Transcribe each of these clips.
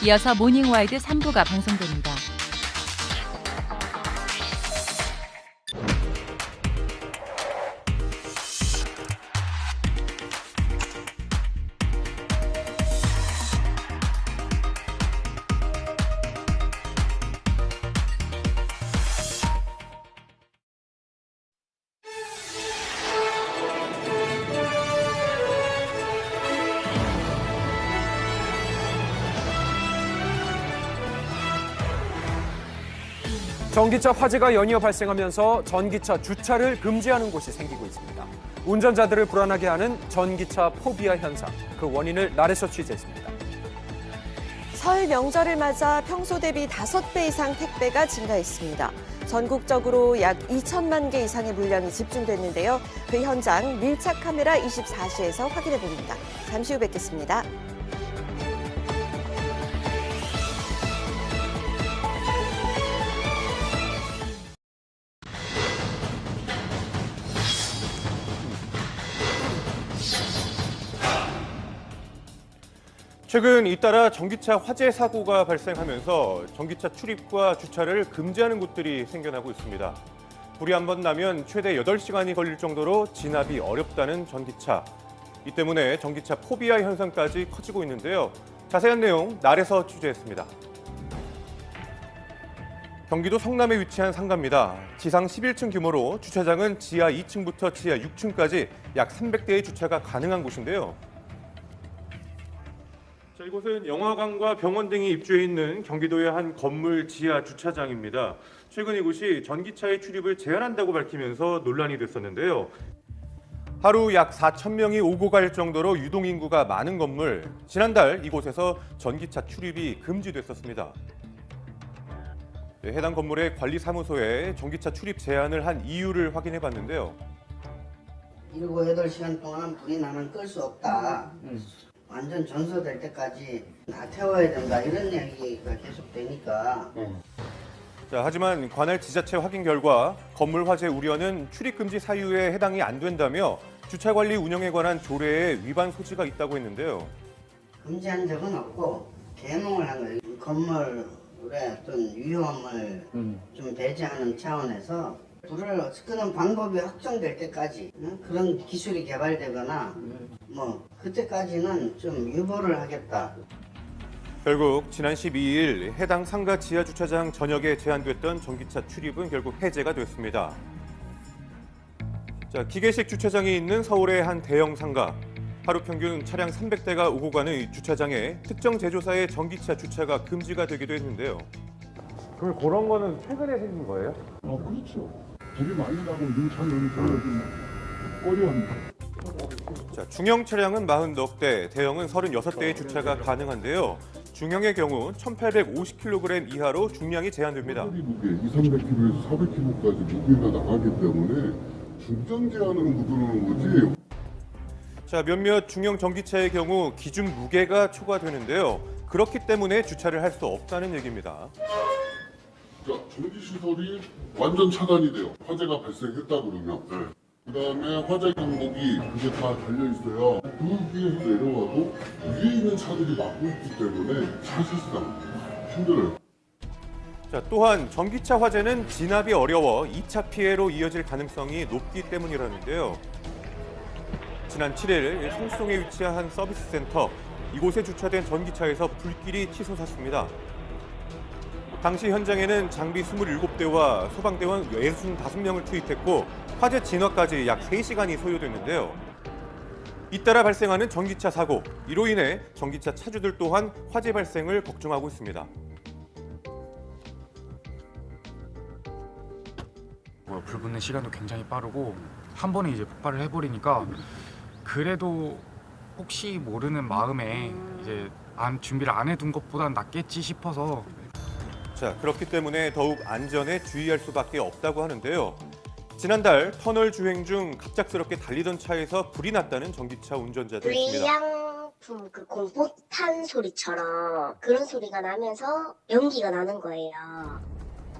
이어서 모닝와이드 3부가 방송됩니다. 전기차 화재가 연이어 발생하면서 전기차 주차를 금지하는 곳이 생기고 있습니다. 운전자들을 불안하게 하는 전기차 포비아 현상, 그 원인을 날에서 취재했습니다. 설 명절을 맞아 평소 대비 5배 이상 택배가 증가했습니다. 전국적으로 약 2천만 개 이상의 물량이 집중됐는데요. 그 현장 밀착 카메라 24시에서 확인해 봅니다. 잠시 후 뵙겠습니다. 최근 잇따라 전기차 화재 사고가 발생하면서 전기차 출입과 주차를 금지하는 곳들이 생겨나고 있습니다. 불이 한 번 나면 최대 8시간이 걸릴 정도로 진압이 어렵다는 전기차. 이 때문에 전기차 포비아 현상까지 커지고 있는데요. 자세한 내용 날에서 취재했습니다. 경기도 성남에 위치한 상가입니다. 지상 11층 규모로 주차장은 지하 2층부터 지하 6층까지 약 300대의 주차가 가능한 곳인데요. 자, 이곳은 영화관과 병원 등이 입주해 있는 경기도의 한 건물 지하 주차장입니다. 최근 이곳이 전기차의 출입을 제한한다고 밝히면서 논란이 됐었는데요. 하루 약 4천 명이 오고 갈 정도로 유동인구가 많은 건물. 지난달 이곳에서 전기차 출입이 금지됐었습니다. 해당 건물의 관리사무소에 전기차 출입 제한을 한 이유를 확인해 봤는데요. 7, 8시간 동안 불이 나면 끌 수 없다. 완전 전소될 때까지 다 태워야 된다. 이런 얘기가 계속 되니까. 자, 하지만 관할 지자체 확인 결과 건물 화재 우려는 출입 금지 사유에 해당이 안 된다며 주차 관리 운영에 관한 조례에 위반 소지가 있다고 했는데요. 금지한 적은 없고 개몽을 한 거예요. 건물의 어떤 위험을 좀 배제하는 차원에서 불을 끄는 방법이 확정될 때까지 그런 기술이 개발되거나 뭐 그때까지는 좀 유보를 하겠다. 결국 지난 12일 해당 상가 지하 주차장 전역에 제한됐던 전기차 출입은 결국 해제가 됐습니다. 자, 기계식 주차장이 있는 서울의 한 대형 상가. 하루 평균 차량 300대가 오고 가는 이 주차장에 특정 제조사의 전기차 주차가 금지가 되기도 했는데요. 그럼 그런 거는 최근에 생긴 거예요? 그렇죠. 불이 많이 나고 눈차 넣으니까 꺼려합니다. 자, 중형 차량은 40대, 대형은 36대의 주차가 가능한데요. 중형의 경우 1,850kg 이하로 중량이 제한됩니다. 무게 2, 300kg에서 400kg까지 무게가 나가기 때문에 중점 제한으로 묻어놓는 거지. 자, 몇몇 중형 전기차의 경우 기준 무게가 초과되는데요. 그렇기 때문에 주차를 할 수 없다는 얘기입니다. 자, 전기시설이 완전 차단이 돼요. 화재가 발생했다 그러면. 그다음에 화재 경보기 그게 다 달려있어요. 그 위에서 내려와도 위에 있는 차들이 막고 있기 때문에 사실상 힘들어요. 자, 또한 전기차 화재는 진압이 어려워 2차 피해로 이어질 가능성이 높기 때문이라는데요. 지난 7일 성수동에 위치한 한 서비스 센터, 이곳에 주차된 전기차에서 불길이 치솟았습니다. 당시 현장에는 장비 27대와 소방대원 65명을 투입했고 화재 진화까지 약 3시간이 소요됐는데요. 잇따라 발생하는 전기차 사고, 이로 인해 전기차 차주들 또한 화재 발생을 걱정하고 있습니다. 불 붙는 시간도 굉장히 빠르고 한 번에 이제 폭발을 해버리니까 그래도 혹시 모르는 마음에 이제 준비를 안 해둔 것보단 낫겠지 싶어서. 자, 그렇기 때문에 더욱 안전에 주의할 수밖에 없다고 하는데요. 지난달 터널 주행 중 갑작스럽게 달리던 차에서 불이 났다는 전기차 운전자도 있습니다. 불량품 그 공포탄 소리처럼 그런 소리가 나면서 연기가 나는 거예요.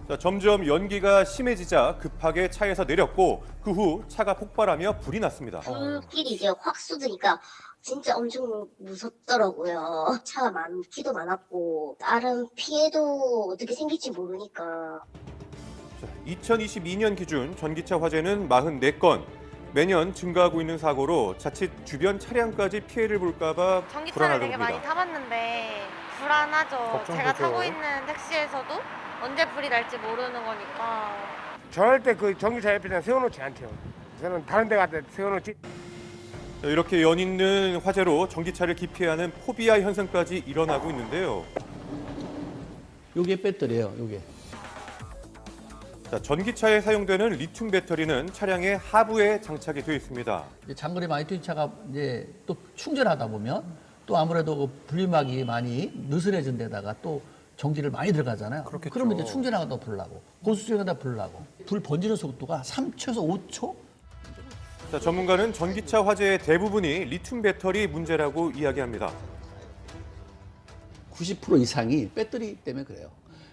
자, 점점 연기가 심해지자 급하게 차에서 내렸고 그 후 차가 폭발하며 불이 났습니다. 불길이 이제 확 쏟으니까 진짜 엄청 무섭더라고요. 차가 많기도 많았고 다른 피해도 어떻게 생길지 모르니까. 2022년 기준 전기차 화재는 44건. 매년 증가하고 있는 사고로 자칫 주변 차량까지 피해를 볼까 봐 전기차를 불안하다고 되게 많이 합니다. 타봤는데 불안하죠. 걱정되죠. 제가 타고 있는 택시에서도 언제 불이 날지 모르는 거니까. 절대 그 전기차 옆에다 세워놓지 않죠. 저는 다른 데 갖다 세워놓지. 자, 이렇게 연있는 화재로 전기차를 기피하는 포비아 현상까지 일어나고 있는데요. 요게 배터리예요, 요게. 자, 전기차에 사용되는 리튬 배터리는 차량의 하부에 장착이 되어 있습니다. 이제 장거리 많이 뛴 차가 이제 또 충전하다 보면 또 아무래도 그 분리막이 많이 느슨해진 데다가 또 전기를 많이 들어가잖아요. 그렇겠죠. 그러면 이제 충전하다 불나고 고수주행하다 불나고 불 번지는 속도가 3초에서 5초? 자, 전문가는 전기차 화재의 대부분이 리튬 배터리 문제라고 이야기합니다. 90% 이상이 배터리 때문에 그래요.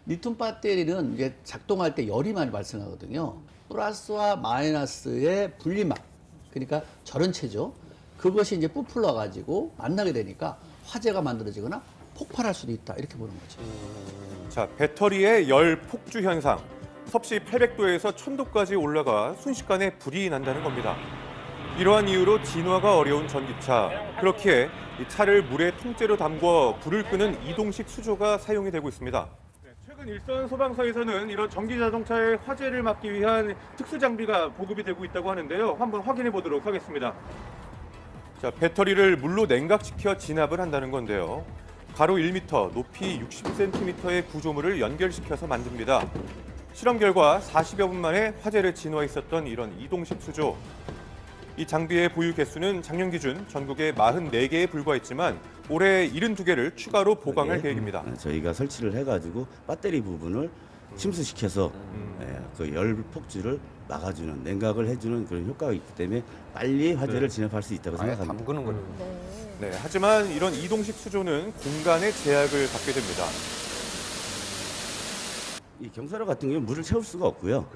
리튬 배터리는 이제 작동할 때 열이 많이 발생하거든요. 플러스와 마이너스의 분리막, 그러니까 절연체죠. 그것이 이제 부풀러 가지고 만나게 되니까 화재가 만들어지거나 폭발할 수도 있다, 이렇게 보는 거죠. 자, 배터리의 열 폭주 현상. 섭씨 800도에서 1000도까지 올라가 순식간에 불이 난다는 겁니다. 이러한 이유로 진화가 어려운 전기차. 그렇기에 이 차를 물에 통째로 담궈 불을 끄는 이동식 수조가 사용이 되고 있습니다. 최근 일선 소방서에서는 이런 전기 자동차의 화재를 막기 위한 특수 장비가 보급이 되고 있다고 하는데요. 한번 확인해 보도록 하겠습니다. 자, 배터리를 물로 냉각시켜 진압을 한다는 건데요. 가로 1m, 높이 60cm의 구조물을 연결시켜서 만듭니다. 실험 결과 40여 분 만에 화재를 진화했었던 이런 이동식 수조. 이 장비의 보유 개수는 작년 기준 전국에 44개에 불과했지만 올해 72개를 추가로 보강할 계획입니다. 저희가 설치를 해가지고 배터리 부분을 침수시켜서 그 열 폭주를 막아주는, 냉각을 해주는 그런 효과가 있기 때문에 빨리 화재를 진압할 수 있다고 생각합니다. 담그는군요. 네, 하지만 이런 이동식 수조는 공간의 제약을 받게 됩니다. 이 경사로 같은 경우는 물을 채울 수가 없고요.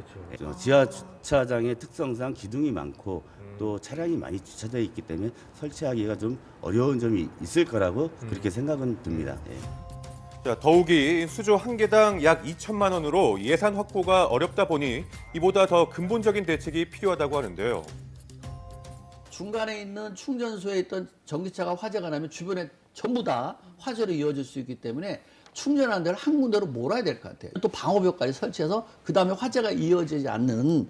지하 주차장의 특성상 기둥이 많고 또 차량이 많이 주차되어 있기 때문에 설치하기가 좀 어려운 점이 있을 거라고 그렇게 생각은 듭니다. 예. 자, 더욱이 수조 한 개당 약 2천만 원으로 예산 확보가 어렵다 보니 이보다 더 근본적인 대책이 필요하다고 하는데요. 중간에 있는 충전소에 있던 전기차가 화재가 나면 주변에 전부 다 화재로 이어질 수 있기 때문에 충전하는 데를 한 군데로 몰아야 될 것 같아요. 또 방호벽까지 설치해서 그 다음에 화재가 이어지지 않는.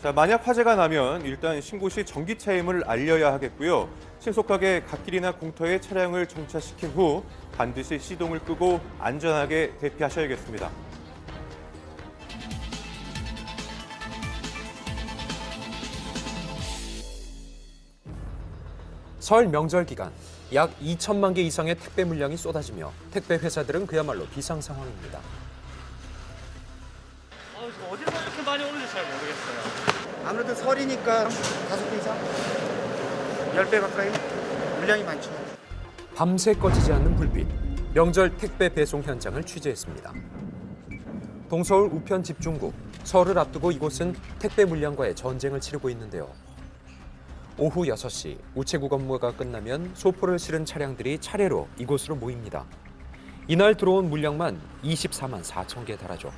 자, 만약 화재가 나면 일단 신고 시 전기차임을 알려야 하겠고요. 신속하게 갓길이나 공터에 차량을 정차시킨 후 반드시 시동을 끄고 안전하게 대피하셔야겠습니다. 설 명절 기간 약 2천만 개 이상의 택배 물량이 쏟아지며 택배 회사들은 그야말로 비상 상황입니다. 어디서 이렇게 많이 오는지 잘 모르겠어요. 아무래도 설이니까 5배 이상? 10배 가까이? 물량이 많죠. 밤새 꺼지지 않는 불빛. 명절 택배 배송 현장을 취재했습니다. 동서울 우편 집중국. 설을 앞두고 이곳은 택배 물량과의 전쟁을 치르고 있는데요. 오후 6시 우체국 업무가 끝나면 소포를 실은 차량들이 차례로 이곳으로 모입니다. 이날 들어온 물량만 24만 4천 개에 달하죠.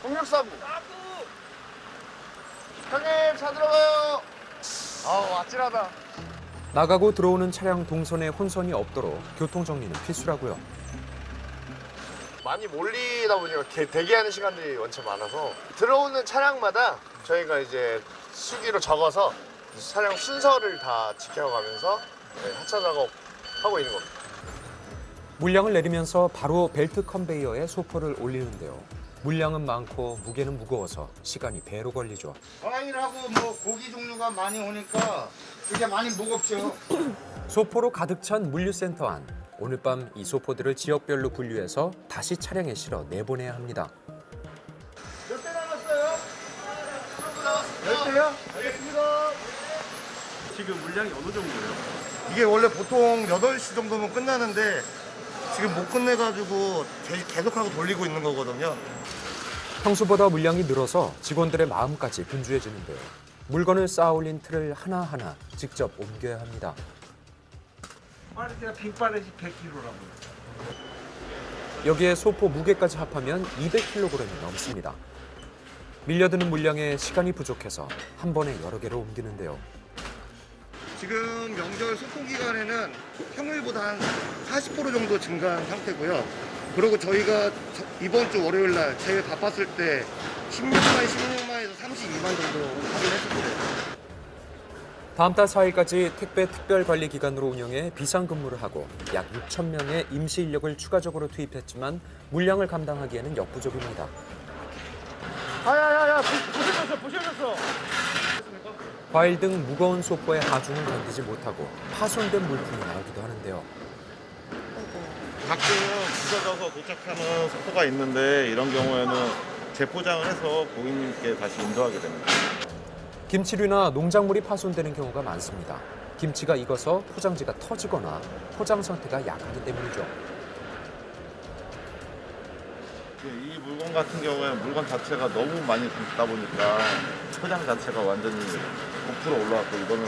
0649. 형님 차 들어가요. 아찔하다. 나가고 들어오는 차량 동선에 혼선이 없도록 교통정리는 필수라고요. 많이 몰리다 보니까 대기하는 시간들이 원체 많아서 들어오는 차량마다 저희가 이제 수기로 적어서 차량 순서를 다 지켜가면서 하차 작업하고 있는 겁니다. 물량을 내리면서 바로 벨트 컨베이어에 소포를 올리는데요. 물량은 많고 무게는 무거워서 시간이 배로 걸리죠. 과일하고 뭐 고기 종류가 많이 오니까 그게 많이 무겁죠. 소포로 가득 찬 물류센터 안. 오늘 밤 이 소포들을 지역별로 분류해서 다시 차량에 실어 내보내야 합니다. 몇 대 남았어요? 10대요? 알겠습니다. 지금 물량이 어느 정도예요? 이게 원래 보통 8시 정도면 끝나는데 지금 못 끝내가지고 계속하고 돌리고 있는 거거든요. 평소보다 물량이 늘어서 직원들의 마음까지 분주해지는데요. 물건을 쌓아 올린 틀을 하나하나 직접 옮겨야 합니다. 빠르게 빈바렛이 100kg라고요. 여기에 소포 무게까지 합하면 200kg이 넘습니다. 밀려드는 물량에 시간이 부족해서 한 번에 여러 개를 옮기는데요. 지금 명절 소폭 기간에는 평일보다 한 40% 정도 증가한 상태고요. 그리고 저희가 이번 주 월요일 날 제일 바빴을 때 16만에서 32만 정도 확인했었어요. 다음 달 4일까지 택배 특별관리 기간으로 운영해 비상근무를 하고 약 6천 명의 임시 인력을 추가적으로 투입했지만 물량을 감당하기에는 역부족입니다. 야야야 부셔졌어. 과일 등 무거운 소포의 하중을 견디지 못하고 파손된 물품이 나오기도 하는데요. 가끔 부서져서 도착하는 소포가 있는데 이런 경우에는 재포장을 해서 고객님께 다시 인도하게 됩니다. 김치류나 농작물이 파손되는 경우가 많습니다. 김치가 익어서 포장지가 터지거나 포장 상태가 약하기 때문이죠. 이 물건 같은 경우에는 물건 자체가 너무 많이 담다 보니까 포장 자체가 완전히 부풀어 올라왔고 이거는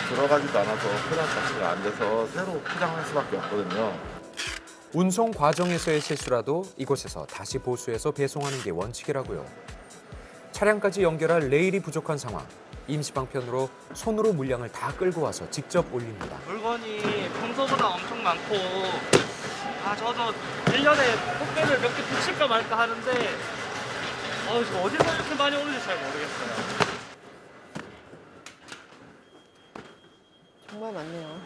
들어가지도 않아서 포장 자체가 안 돼서 새로 포장할 수밖에 없거든요. 운송 과정에서의 실수라도 이곳에서 다시 보수해서 배송하는 게 원칙이라고요. 차량까지 연결할 레일이 부족한 상황. 임시방편으로 손으로 물량을 다 끌고 와서 직접 올립니다. 물건이 평소보다 엄청 많고 저도 1년에 택배를 몇 개 붙일까 말까 하는데 지금 어디서 이렇게 많이 오는지 잘 모르겠어요. 정말 많네요.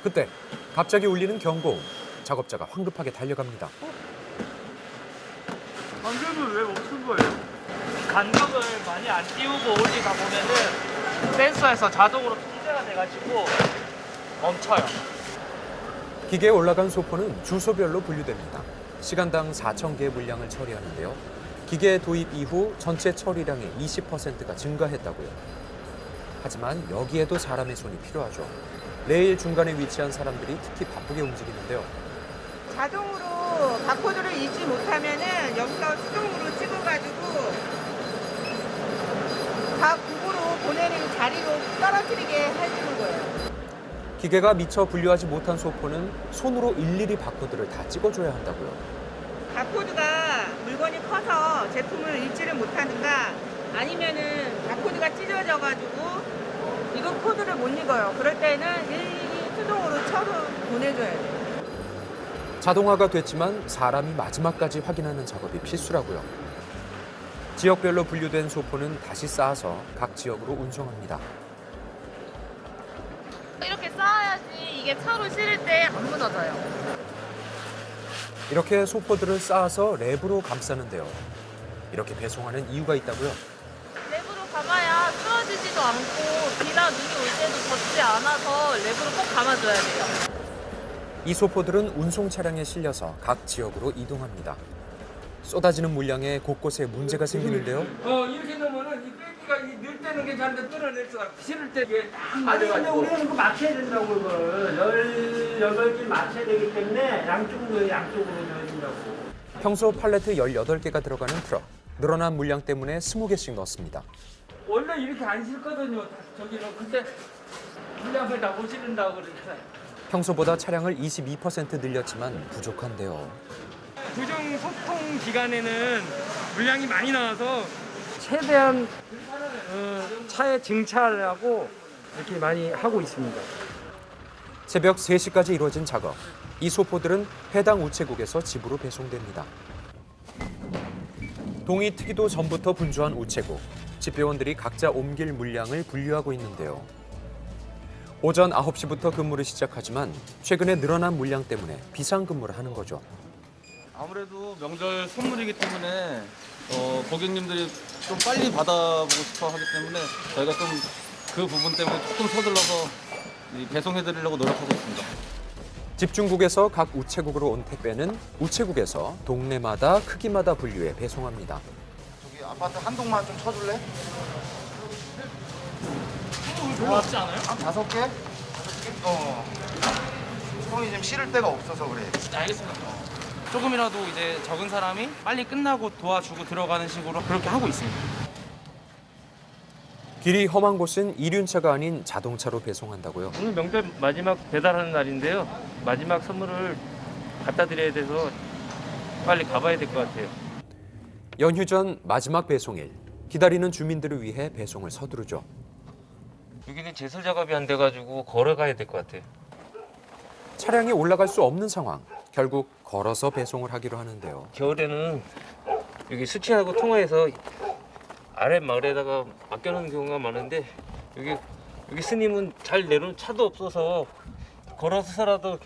그때 갑자기 울리는 경고음. 작업자가 황급하게 달려갑니다. 간격을 왜 멈춘 거예요? 간격을 많이 안 띄우고 올리다 보면은 센서에서 자동으로 통제가 돼가지고 멈춰요. 기계에 올라간 소포는 주소별로 분류됩니다. 시간당 4,000개의 물량을 처리하는데요. 기계 도입 이후 전체 처리량의 20%가 증가했다고요. 하지만 여기에도 사람의 손이 필요하죠. 레일 중간에 위치한 사람들이 특히 바쁘게 움직이는데요. 자동으로 바코드를 읽지 못하면은 여기서 수동으로 찍어가지고 각 국으로 보내는 자리로 떨어뜨리게 해주는 거예요. 기계가 미처 분류하지 못한 소포는 손으로 일일이 바코드를 다 찍어줘야 한다고요. 바코드가 물건이 커서 제품을 읽지를 못하는가 아니면은 바코드가 찢어져가지고 이거 코드를 못 읽어요. 그럴 때는 일일이 수동으로 쳐서 보내줘야 돼요. 자동화가 됐지만 사람이 마지막까지 확인하는 작업이 필수라고요. 지역별로 분류된 소포는 다시 쌓아서 각 지역으로 운송합니다. 이렇게 쌓아야지 이게 차로 실을 때 안 무너져요. 이렇게 소포들을 쌓아서 랩으로 감싸는데요. 이렇게 배송하는 이유가 있다고요. 랩으로 감아야 쓰러지지도 않고 비나 눈이 올 때도 젖지 않아서 랩으로 꼭 감아줘야 돼요. 이 소포들은 운송 차량에 실려서 각 지역으로 이동합니다. 쏟아지는 물량에 곳곳에 문제가 생기는데요. 이렇게 넣으면은 이 빼기가 넣을 때는 괜찮은데 뚫어낼 수가 실을 때 이게 아니 근데 우리는 그 맞춰야 된다고 이걸 18개 맞춰야 되기 때문에 양쪽으로 넣어야 된다고. 평소 팔레트 18개가 들어가는 트럭. 늘어난 물량 때문에 20개씩 넣습니다. 원래 이렇게 안 실거든요. 저기는 근데 물량을 다 못 실는다고 그러잖아요. 평소보다 차량을 22% 늘렸지만 부족한데요. 구정 소통 기간에는 물량이 많이 나와서 최대한 차에 증차하고 이렇게 많이 하고 있습니다. 새벽 3시까지 이루어진 작업. 이 소포들은 해당 우체국에서 집으로 배송됩니다. 동이 트기도 전부터 분주한 우체국. 집배원들이 각자 옮길 물량을 분류하고 있는데요. 오전 9시부터 근무를 시작하지만 최근에 늘어난 물량 때문에 비상근무를 하는 거죠. 아무래도 명절 선물이기 때문에 고객님들이 좀 빨리 받아보고 싶어 하기 때문에 저희가 좀 그 부분 때문에 조금 서둘러서 배송해드리려고 노력하고 있습니다. 집중국에서 각 우체국으로 온 택배는 우체국에서 동네마다 크기마다 분류해 배송합니다. 저기 아파트 한 동만 좀 쳐줄래? 별로 없지 않아요? 한 5개? 손이 좀 시릴 데가 없어서 그래. 알겠습니다. 조금이라도 이제 적은 사람이 빨리 끝나고 도와주고 들어가는 식으로 그렇게 하고 있습니다. 길이 험한 곳은 이륜차가 아닌 자동차로 배송한다고요. 오늘 명절 마지막 배달하는 날인데요. 마지막 선물을 갖다 드려야 돼서 빨리 가봐야 될 것 같아요. 연휴 전 마지막 배송일. 기다리는 주민들을 위해 배송을 서두르죠. 여기는 제설 작업이 안 돼가지고 걸어가야 될 것 같아요. 차량이 올라갈 수 없는 상황. 결국 걸어서 배송을 하기로 하는데요. 겨울에는 여기 수치하고 통화해서 아래 마을에다가 맡겨놓는 경우가 많은데 여기 스님은 잘 내려놓은 차도 없어서 걸어서라도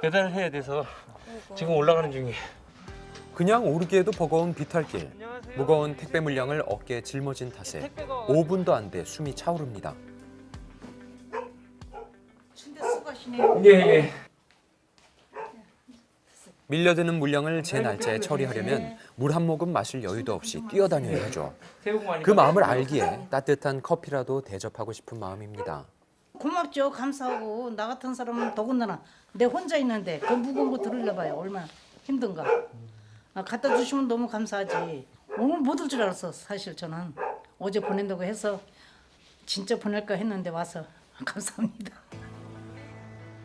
배달을 해야 돼서 지금 올라가는 중이에요. 그냥 오르기에도 버거운 비탈길. 무거운 택배 물량을 어깨에 짊어진 탓에 5분도 안 돼 숨이 차오릅니다. 예. 밀려드는 물량을 제 날짜에 처리하려면 물 한 모금 마실 여유도 없이 뛰어다녀야 하죠. 그 마음을 알기에 따뜻한 커피라도 대접하고 싶은 마음입니다. 고맙죠. 감사하고 나 같은 사람은 더군다나 내 혼자 있는데 그 무거운 거 들으려봐요. 얼마나 힘든가. 갖다 주시면 너무 감사하지. 오늘 못 올 줄 알았어. 사실 저는 어제 보낸다고 해서 진짜 보낼까 했는데 와서 감사합니다.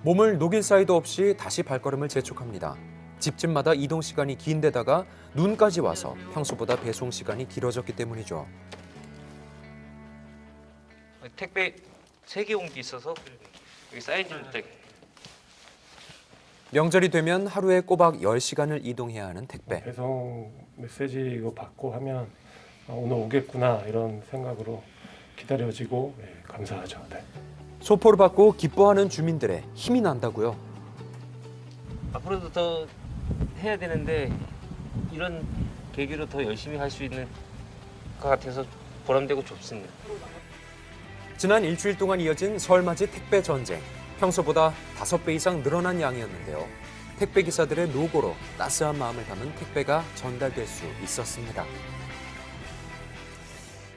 몸을 녹일 사이도 없이 다시 발걸음을 재촉합니다. 집집마다 이동 시간이 긴 데다가 눈까지 와서 평소보다 배송 시간이 길어졌기 때문이죠. 택배 3개 온 게 있어서 여기 사인 좀 부탁해. 명절이 되면 하루에 꼬박 10시간을 이동해야 하는 택배. 배송 메시지 이거 받고 하면 오늘 오겠구나 이런 생각으로 기다려지고 감사하죠. 네. 소포를 받고 기뻐하는 주민들의 힘이 난다고요. 앞으로도 더 해야 되는데 이런 계기로 더 열심히 할 수 있는 것 같아서 보람되고 좋습니다. 지난 일주일 동안 이어진 설맞이 택배 전쟁. 평소보다 5배 이상 늘어난 양이었는데요. 택배 기사들의 노고로 따스한 마음을 담은 택배가 전달될 수 있었습니다.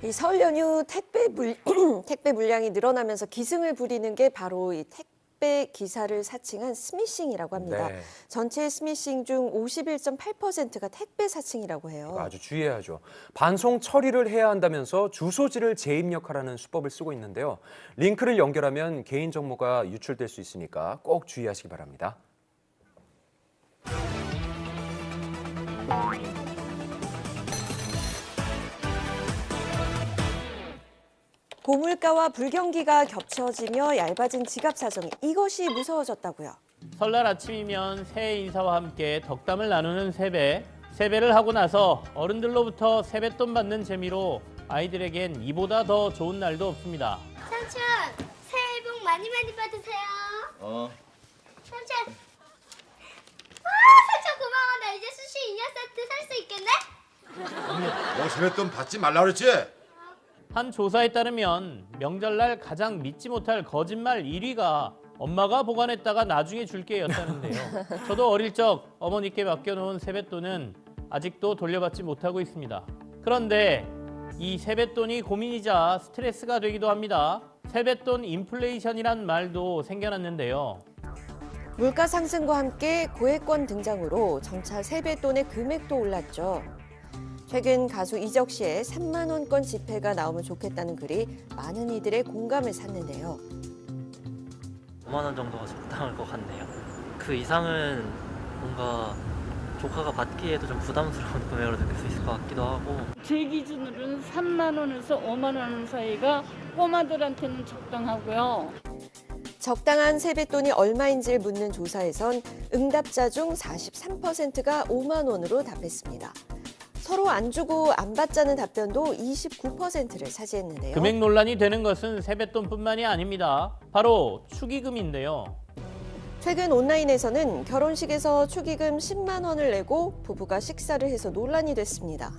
이 설 연휴 택배 물량이 늘어나면서 기승을 부리는 게 바로 이 택배 기사를 사칭한 스미싱이라고 합니다. 네. 전체 스미싱 중 51.8%가 택배 사칭이라고 해요. 이거 아주 주의해야죠. 반송 처리를 해야 한다면서 주소지를 재입력하라는 수법을 쓰고 있는데요. 링크를 연결하면 개인정보가 유출될 수 있으니까 꼭 주의하시기 바랍니다. 고물가와 불경기가 겹쳐지며 얇아진 지갑 사정이 이것이 무서워졌다고요. 설날 아침이면 새해 인사와 함께 덕담을 나누는 세배. 세배를 하고 나서 어른들로부터 세뱃돈 받는 재미로 아이들에겐 이보다 더 좋은 날도 없습니다. 삼촌, 새해 복 많이 받으세요. 삼촌. 삼촌 고마워. 나 이제 수시 2년 세트 살 수 있겠네? 너 세뱃돈 받지 말라 그랬지? 한 조사에 따르면 명절날 가장 믿지 못할 거짓말 1위가 엄마가 보관했다가 나중에 줄게였다는데요. 저도 어릴 적 어머니께 맡겨놓은 세뱃돈은 아직도 돌려받지 못하고 있습니다. 그런데 이 세뱃돈이 고민이자 스트레스가 되기도 합니다. 세뱃돈 인플레이션이란 말도 생겨났는데요. 물가 상승과 함께 고액권 등장으로 점차 세뱃돈의 금액도 올랐죠. 최근 가수 이적 씨의 3만 원권 지폐가 나오면 좋겠다는 글이 많은 이들의 공감을 샀는데요. 5만 원 정도가 적당할 것 같네요. 그 이상은 뭔가 조카가 받기에도 좀 부담스러운 금액으로 느낄 수 있을 것 같기도 하고. 제 기준으로는 3만 원에서 5만 원 사이가 꼬마들한테는 적당하고요. 적당한 세뱃돈이 얼마인지를 묻는 조사에선 응답자 중 43%가 5만 원으로 답했습니다. 서로 안 주고 안 받자는 답변도 29%를 차지했는데요. 금액 논란이 되는 것은 세뱃돈뿐만이 아닙니다. 바로 축의금인데요. 최근 온라인에서는 결혼식에서 축의금 10만 원을 내고 부부가 식사를 해서 논란이 됐습니다.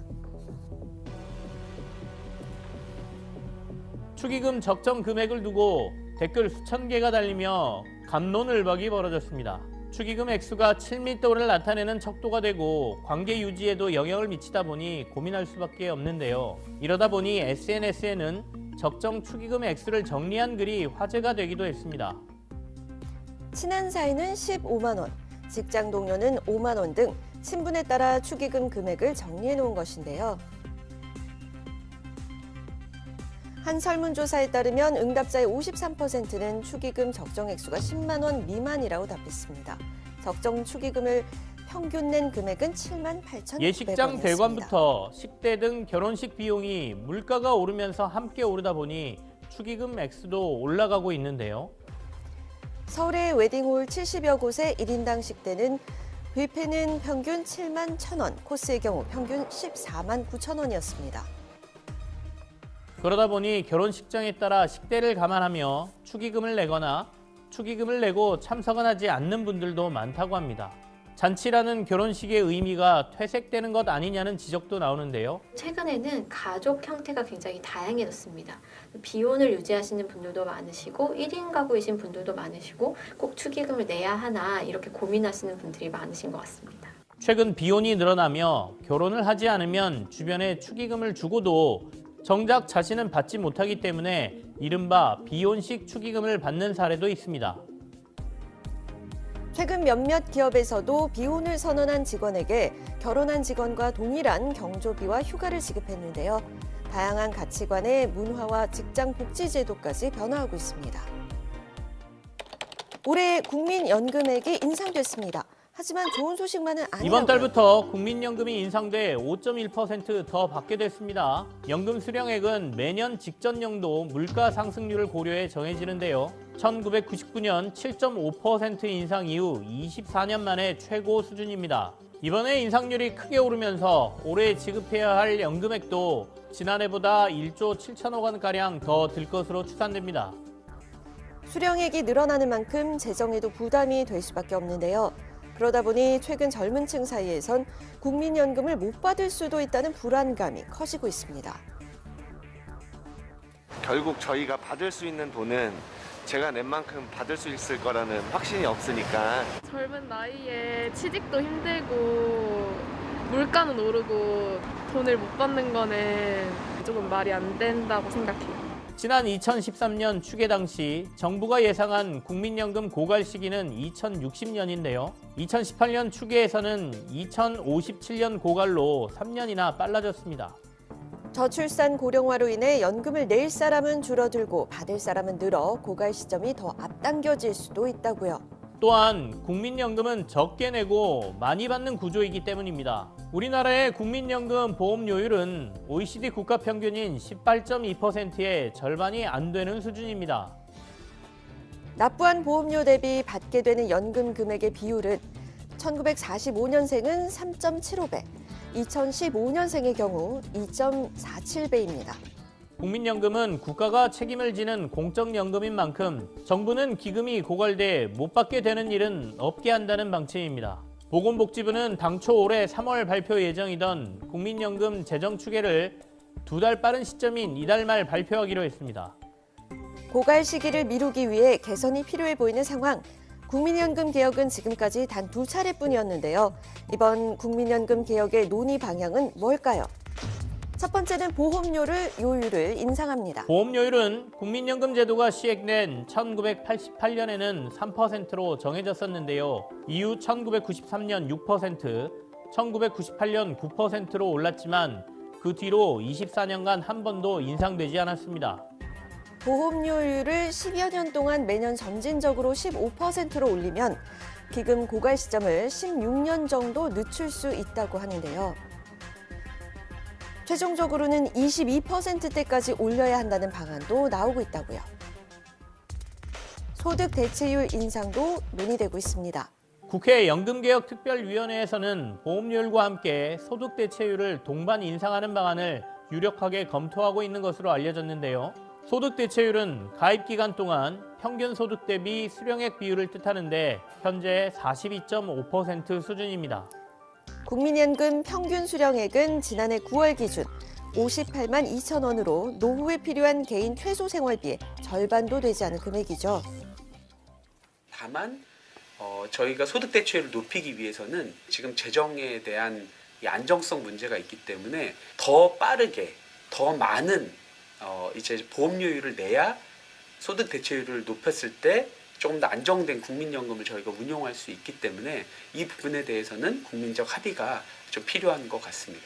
축의금 적정 금액을 두고 댓글 수천 개가 달리며 갑론을박이 벌어졌습니다. 축의금 액수가 7밀도를 나타내는 척도가 되고 관계 유지에도 영향을 미치다 보니 고민할 수밖에 없는데요. 이러다 보니 SNS에는 적정 축의금 액수를 정리한 글이 화제가 되기도 했습니다. 친한 사이는 15만 원, 직장 동료는 5만 원 등 친분에 따라 축의금 금액을 정리해 놓은 것인데요. 한 설문조사에 따르면 응답자의 53%는 축의금 적정 액수가 10만 원 미만이라고 답했습니다. 적정 축의금을 평균 낸 금액은 7만 8,900원이었습니다. 예식장 대관부터 식대 등 결혼식 비용이 물가가 오르면서 함께 오르다 보니 축의금 액수도 올라가고 있는데요. 서울의 웨딩홀 70여 곳의 1인당 식대는 뷔페는 평균 7만 1,000원, 코스의 경우 평균 14만 9천 원이었습니다. 그러다 보니 결혼식장에 따라 식대를 감안하며 축의금을 내거나 축의금을 내고 참석은 하지 않는 분들도 많다고 합니다. 잔치라는 결혼식의 의미가 퇴색되는 것 아니냐는 지적도 나오는데요. 최근에는 가족 형태가 굉장히 다양해졌습니다. 비혼을 유지하시는 분들도 많으시고 1인 가구이신 분들도 많으시고 꼭 축의금을 내야 하나 이렇게 고민하시는 분들이 많으신 것 같습니다. 최근 비혼이 늘어나며 결혼을 하지 않으면 주변에 축의금을 주고도 정작 자신은 받지 못하기 때문에 이른바 비혼식 축의금을 받는 사례도 있습니다. 최근 몇몇 기업에서도 비혼을 선언한 직원에게 결혼한 직원과 동일한 경조비와 휴가를 지급했는데요. 다양한 가치관의 문화와 직장 복지 제도까지 변화하고 있습니다. 올해 국민연금액이 인상됐습니다. 하지만 좋은 소식만은 아니라고요. 이번 달부터 국민연금이 인상돼 5.1% 더 받게 됐습니다. 연금 수령액은 매년 직전 연도 물가 상승률을 고려해 정해지는데요. 1999년 7.5% 인상 이후 24년 만에 최고 수준입니다. 이번에 인상률이 크게 오르면서 올해 지급해야 할 연금액도 지난해보다 1조 7천억 원가량 더 들 것으로 추산됩니다. 수령액이 늘어나는 만큼 재정에도 부담이 될 수밖에 없는데요. 그러다 보니 최근 젊은 층 사이에선 국민연금을 못 받을 수도 있다는 불안감이 커지고 있습니다. 결국 저희가 받을 수 있는 돈은 제가 낸 만큼 받을 수 있을 거라는 확신이 없으니까. 젊은 나이에 취직도 힘들고 물가는 오르고 돈을 못 받는 거는 조금 말이 안 된다고 생각해요. 지난 2013년 추계 당시 정부가 예상한 국민연금 고갈 시기는 2060년인데요. 2018년 추계에서는 2057년 고갈로 3년이나 빨라졌습니다. 저출산 고령화로 인해 연금을 낼 사람은 줄어들고 받을 사람은 늘어 고갈 시점이 더 앞당겨질 수도 있다고요. 또한 국민연금은 적게 내고 많이 받는 구조이기 때문입니다. 우리나라의 국민연금 보험료율은 OECD 국가 평균인 18.2%의 절반이 안 되는 수준입니다. 납부한 보험료 대비 받게 되는 연금 금액의 비율은 1945년생은 3.75배, 2015년생의 경우 2.47배입니다. 국민연금은 국가가 책임을 지는 공적연금인 만큼 정부는 기금이 고갈돼 못 받게 되는 일은 없게 한다는 방침입니다. 보건복지부는 당초 올해 3월 발표 예정이던 국민연금 재정 추계를 2달 빠른 시점인 이달 말 발표하기로 했습니다. 고갈 시기를 미루기 위해 개선이 필요해 보이는 상황. 국민연금 개혁은 지금까지 단 2차례뿐이었는데요. 이번 국민연금 개혁의 논의 방향은 뭘까요? 첫 번째는 보험료를 요율을 인상합니다. 보험료율은 국민연금 제도가 시행된 1988년에는 3%로 정해졌었는데요. 이후 1993년 6%, 1998년 9%로 올랐지만 그 뒤로 24년간 한 번도 인상되지 않았습니다. 보험료율을 10여 년 동안 매년 점진적으로 15%로 올리면 기금 고갈 시점을 16년 정도 늦출 수 있다고 하는데요. 최종적으로는 22%대까지 올려야 한다는 방안도 나오고 있다고요. 소득 대체율 인상도 논의되고 있습니다. 국회 연금개혁특별위원회에서는 보험료율과 함께 소득 대체율을 동반 인상하는 방안을 유력하게 검토하고 있는 것으로 알려졌는데요. 소득 대체율은 가입 기간 동안 평균 소득 대비 수령액 비율을 뜻하는데 현재 42.5% 수준입니다. 국민연금 평균 수령액은 지난해 9월 기준 58만 2천 원으로 노후에 필요한 개인 최소 생활비의 절반도 되지 않은 금액이죠. 다만 저희가 소득 대체율을 높이기 위해서는 지금 재정에 대한 이 안정성 문제가 있기 때문에 더 빠르게 더 많은 이제 보험료율을 내야 소득 대체율을 높였을 때 조금 더 안정된 국민연금을 저희가 운용할 수 있기 때문에 이 부분에 대해서는 국민적 합의가 좀 필요한 것 같습니다.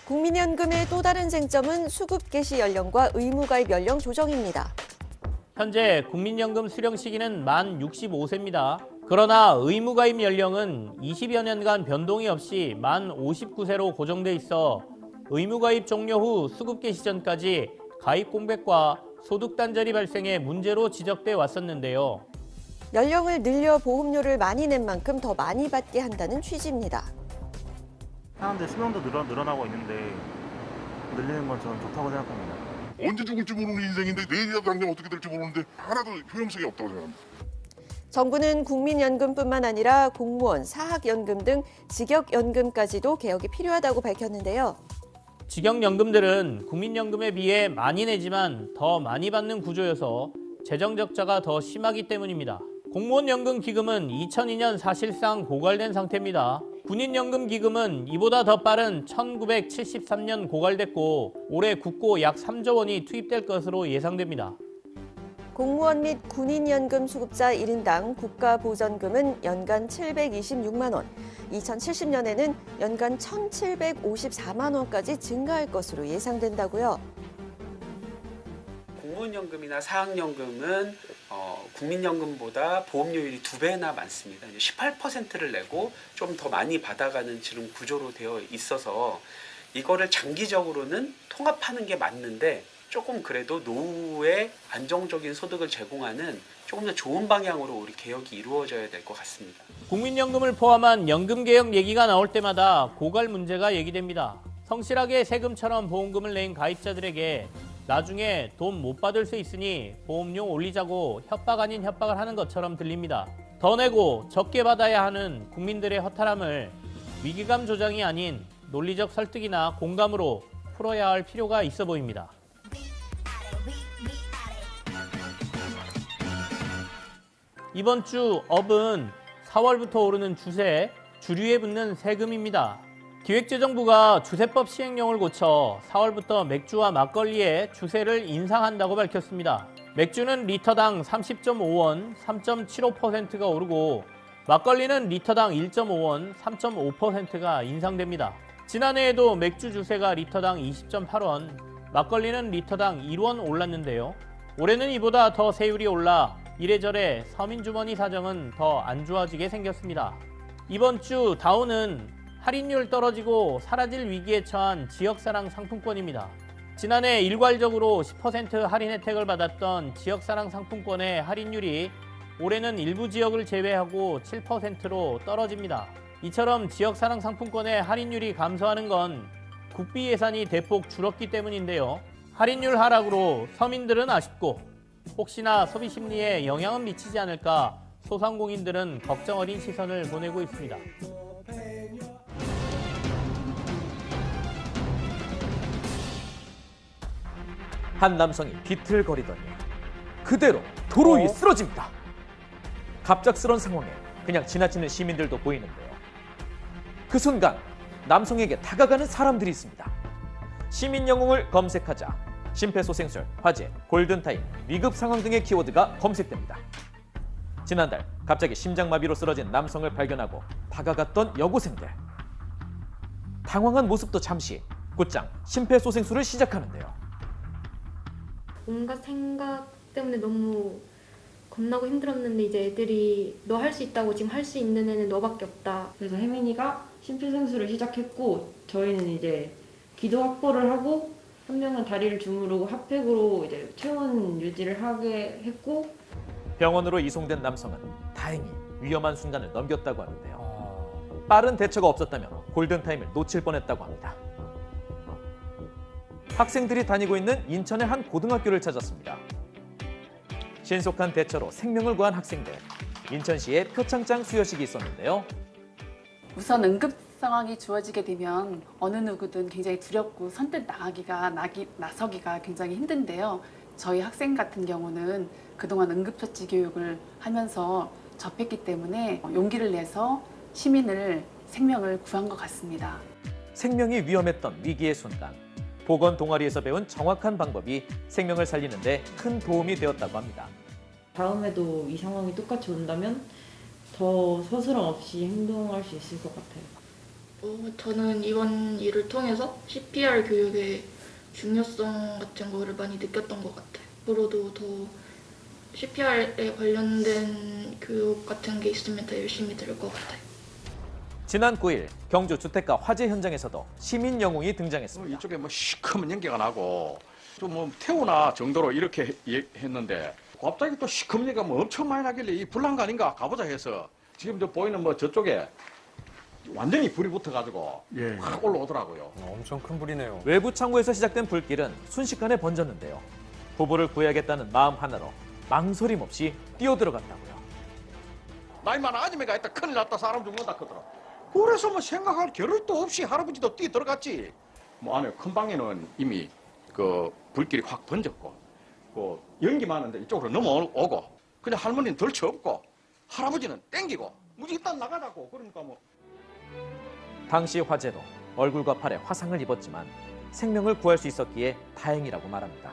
국민연금의 또 다른 쟁점은 수급 개시 연령과 의무가입 연령 조정입니다. 현재 국민연금 수령 시기는 만 65세입니다. 그러나 의무가입 연령은 20여 년간 변동이 없이 만 59세로 고정돼 있어 의무가입 종료 후 수급 개시 전까지 가입 공백과 소득 단절이 발생해 문제로 지적돼 왔었는데요. 연령을 늘려 보험료를 많이 낸 만큼 더 많이 받게 한다는 취지입니다. 사람들 수명도 늘어나고 있는데 늘리는 건 저는 좋다고 생각합니다. 언제 죽을지 모르는 인생인데 내일이라도 당장 어떻게 될지 모르는데 하나도 효용성이 없다고 생각합니다. 정부는 국민연금뿐만 아니라 공무원, 사학연금 등 직역연금까지도 개혁이 필요하다고 밝혔는데요. 직역연금들은 국민연금에 비해 많이 내지만 더 많이 받는 구조여서 재정 적자가 더 심하기 때문입니다. 공무원연금기금은 2002년 사실상 고갈된 상태입니다. 군인연금기금은 이보다 더 빠른 1973년 고갈됐고 올해 국고 약 3조 원이 투입될 것으로 예상됩니다. 공무원 및 군인연금 수급자 1인당 국가보전금은 연간 726만 원, 2070년에는 연간 1,754만 원까지 증가할 것으로 예상된다고요. 공무원연금이나 사학연금은 국민연금보다 보험료율이 2배나 많습니다. 18%를 내고 좀 더 많이 받아가는 지금 구조로 되어 있어서 이거를 장기적으로는 통합하는 게 맞는데 조금 그래도 노후에 안정적인 소득을 제공하는 조금 더 좋은 방향으로 우리 개혁이 이루어져야 될 것 같습니다. 국민연금을 포함한 연금개혁 얘기가 나올 때마다 고갈 문제가 얘기됩니다. 성실하게 세금처럼 보험금을 낸 가입자들에게 나중에 돈 못 받을 수 있으니 보험료 올리자고 협박 아닌 협박을 하는 것처럼 들립니다. 더 내고 적게 받아야 하는 국민들의 허탈함을 위기감 조장이 아닌 논리적 설득이나 공감으로 풀어야 할 필요가 있어 보입니다. 이번 주 업은 4월부터 오르는 주세, 주류에 붙는 세금입니다. 기획재정부가 주세법 시행령을 고쳐 4월부터 맥주와 막걸리의 주세를 인상한다고 밝혔습니다. 맥주는 리터당 30.5원, 3.75%가 오르고 막걸리는 리터당 1.5원, 3.5%가 인상됩니다. 지난해에도 맥주 주세가 리터당 20.8원, 막걸리는 리터당 1원 올랐는데요. 올해는 이보다 더 세율이 올라 이래저래 서민주머니 사정은 더 안 좋아지게 생겼습니다. 이번 주 다우는 할인율 떨어지고 사라질 위기에 처한 지역사랑 상품권입니다. 지난해 일괄적으로 10% 할인 혜택을 받았던 지역사랑 상품권의 할인율이 올해는 일부 지역을 제외하고 7%로 떨어집니다. 이처럼 지역사랑 상품권의 할인율이 감소하는 건 국비 예산이 대폭 줄었기 때문인데요. 할인율 하락으로 서민들은 아쉽고 혹시나 소비 심리에 영향은 미치지 않을까 소상공인들은 걱정 어린 시선을 보내고 있습니다. 한 남성이 비틀거리더니 그대로 도로 위에 쓰러집니다. 갑작스런 상황에 그냥 지나치는 시민들도 보이는데요. 그 순간 남성에게 다가가는 사람들이 있습니다. 시민 영웅을 검색하자 심폐소생술, 화재, 골든타임, 위급 상황 등의 키워드가 검색됩니다. 지난달 갑자기 심장마비로 쓰러진 남성을 발견하고 다가갔던 여고생들. 당황한 모습도 잠시 곧장 심폐소생술을 시작하는데요. 온갖 생각 때문에 너무 겁나고 힘들었는데 이제 애들이 너 할 수 있다고, 지금 할 수 있는 애는 너밖에 없다. 그래서 혜민이가 심폐소생술을 시작했고 저희는 이제 기도 확보를 하고 한 명은 다리를 주무르고 핫팩으로 이제 체온 유지를 하게 했고 병원으로 이송된 남성은 다행히 위험한 순간을 넘겼다고 하는데요. 빠른 대처가 없었다면 골든타임을 놓칠 뻔했다고 합니다. 학생들이 다니고 있는 인천의 한 고등학교를 찾았습니다. 신속한 대처로 생명을 구한 학생들. 인천시의 표창장 수여식이 있었는데요. 우선 응급 상황이 주어지게 되면 어느 누구든 굉장히 두렵고 선뜻 나서기가 굉장히 힘든데요. 저희 학생 같은 경우는 그동안 응급처치 교육을 하면서 접했기 때문에 용기를 내서 시민을 생명을 구한 것 같습니다. 생명이 위험했던 위기의 순간. 보건 동아리에서 배운 정확한 방법이 생명을 살리는 데 큰 도움이 되었다고 합니다. 다음에도 이 상황이 똑같이 온다면 더 서스럼 없이 행동할 수 있을 것 같아요. 저는 이번 일을 통해서 CPR 교육의 중요성 같은 거를 많이 느꼈던 것 같아요. 앞으로도 더 CPR에 관련된 교육 같은 게 있으면 더 열심히 들을 것 같아요. 지난 9일 경주 주택가 화재 현장에서도 시민 영웅이 등장했습니다. 이쪽에 뭐 시커먼 연기가 나고 좀 뭐 태우나 정도로 이렇게 했는데 갑자기 또 시커먼 연기가 뭐 엄청 많이 나길래 이 불난 거 아닌가 가보자 해서 지금 저 보이는 뭐 저쪽에 완전히 불이 붙어가지고 확 올라오더라고요. 엄청 큰 불이네요. 외부 창고에서 시작된 불길은 순식간에 번졌는데요. 부부를 구해야겠다는 마음 하나로 망설임 없이 뛰어들어갔다고요. 나이 많은 아줌마가 있다 큰일 났다 사람 죽는다 그러더라. 그래서 뭐 생각할 겨를도 없이 할아버지도 뛰어들어갔지. 뭐 안에 큰 방에는 이미 그 불길이 확 번졌고 그 연기 많은데 이쪽으로 넘어오고 그냥 할머니는 덜쳐 없고 할아버지는 땡기고 무지 일단 나가자고 그러니까 뭐. 당시 화재로 얼굴과 팔에 화상을 입었지만 생명을 구할 수 있었기에 다행이라고 말합니다.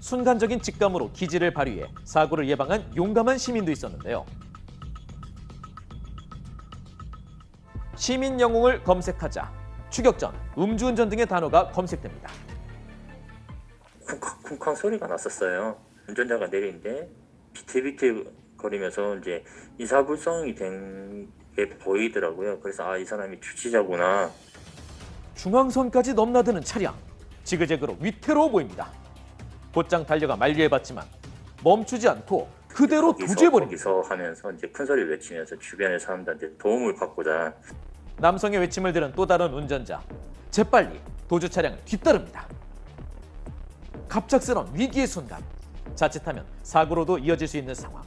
순간적인 직감으로 기지를 발휘해 사고를 예방한 용감한 시민도 있었는데요. 시민 영웅을 검색하자 추격전, 음주운전 등의 단어가 검색됩니다. 쿵쾅 소리가 났었어요. 운전자가 내리는데 비틀비틀 거리면서 이제 이사불성이 된 게 보이더라고요. 그래서 이 사람이 주치자구나. 중앙선까지 넘나드는 차량, 지그재그로 위태로워 보입니다. 곧장 달려가 만류해봤지만 멈추지 않고 그대로 도주해버립니다. 거기서 하면서 이제 큰 소리를 외치면서 주변의 사람들한테 도움을 받고자. 남성의 외침을 들은 또 다른 운전자, 재빨리 도주 차량을 뒤따릅니다. 갑작스런 위기의 순간, 자칫하면 사고로도 이어질 수 있는 상황.